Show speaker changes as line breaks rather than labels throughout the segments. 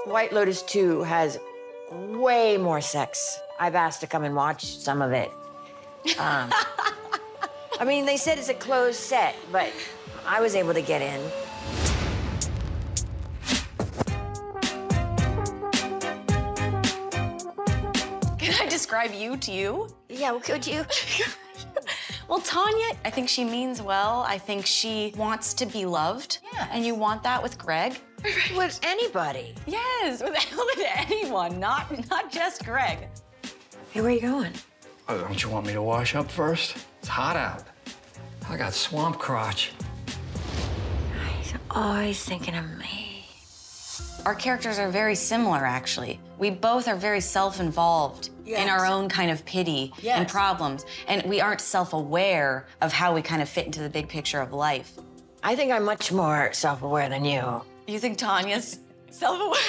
White Lotus 2 has way more sex. I've asked to come and watch some of it. I mean, they said it's a closed set, but I was able to get in.
Can I describe you to you?
Yeah, well, could you?
Well, Tanya, I think she means well. I think she wants to be loved.
Yeah.
And you want that with Greg.
With anybody.
Yes, with anyone, not just Greg.
Hey, where are you going?
Oh, don't you want me to wash up first? It's hot out. I got swamp crotch.
He's always thinking of me.
Our characters are very similar, actually. We both are very self-involved in our own kind of pity and problems. And we aren't self-aware of how we kind of fit into the big picture of life.
I think I'm much more self-aware than you.
You think Tanya's self-aware?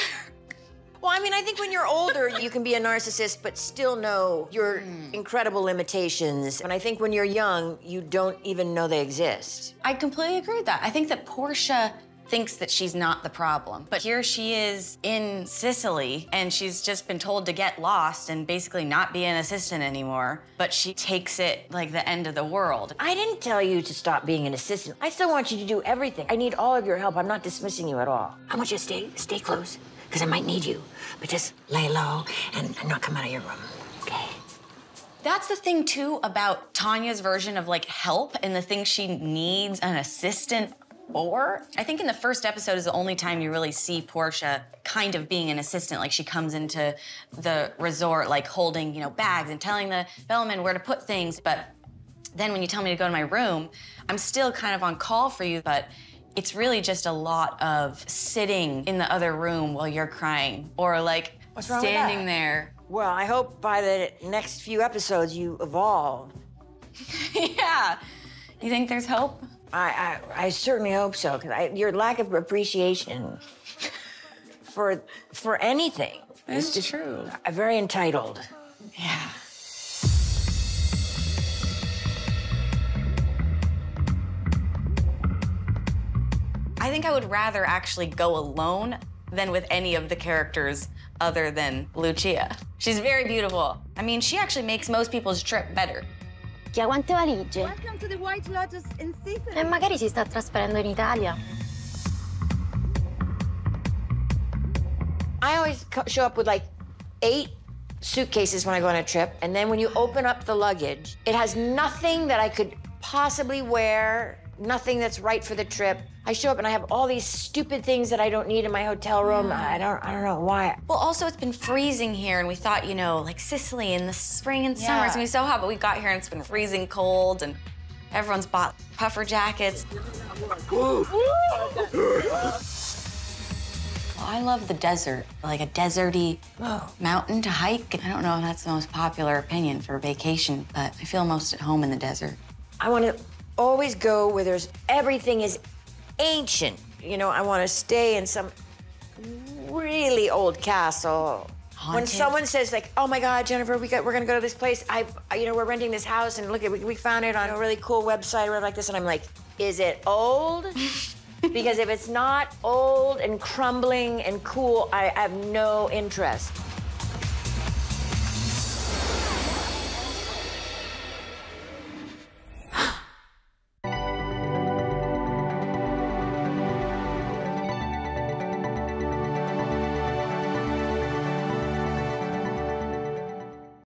Well, I mean, I think when you're older, you can be a narcissist, but still know your incredible limitations. And I think when you're young, you don't even know they exist.
I completely agree with that. I think that Portia thinks that she's not the problem. But here she is in Sicily, and she's just been told to get lost and basically not be an assistant anymore. But she takes it like the end of the world.
I didn't tell you to stop being an assistant. I still want you to do everything. I need all of your help. I'm not dismissing you at all. I want you to stay close, because I might need you. But just lay low and not come out of your room, okay?
That's the thing, too, about Tanya's version of, like, help and the things she needs an assistant for. I think in the first episode is the only time you really see Portia kind of being an assistant. Like, she comes into the resort, like, holding, you know, bags and telling the bellman where to put things. But then when you tell me to go to my room, I'm still kind of on call for you, but it's really just a lot of sitting in the other room while you're crying, or like standing there.
Well, I hope by the next few episodes you evolve.
Yeah. You think there's hope?
I certainly hope so, because your lack of appreciation for anything is just
true.
Very entitled.
Yeah. I think I would rather actually go alone than with any of the characters other than Lucia. She's very beautiful. I mean, she actually makes most people's trip better.
Chi ha quante valigie?
Welcome to the White Lotus in Sicily.
E magari si sta trasferendo in Italia.
I always show up with like 8 suitcases when I go on a trip, and then when you open up the luggage, it has nothing that I could possibly wear, nothing that's right for the trip. I show up and I have all these stupid things that I don't need in my hotel room. I don't know why.
Well, also it's been freezing here, and we thought, you know, like Sicily in the spring and summer, it's gonna be so hot, but we got here and it's been freezing cold, and everyone's bought puffer jackets. Well, I love the desert, like a deserty mountain to hike. I don't know if that's the most popular opinion for vacation, but I feel most at home in the desert.
I want to always go where everything is ancient. You know, I want to stay in some really old castle.
Haunted.
When someone says like, "Oh my God, Jennifer, we're gonna go to this place. You know, we're renting this house, and look, we found it on a really cool website or whatever like this," and I'm like, "Is it old?" Because if it's not old and crumbling and cool, I have no interest.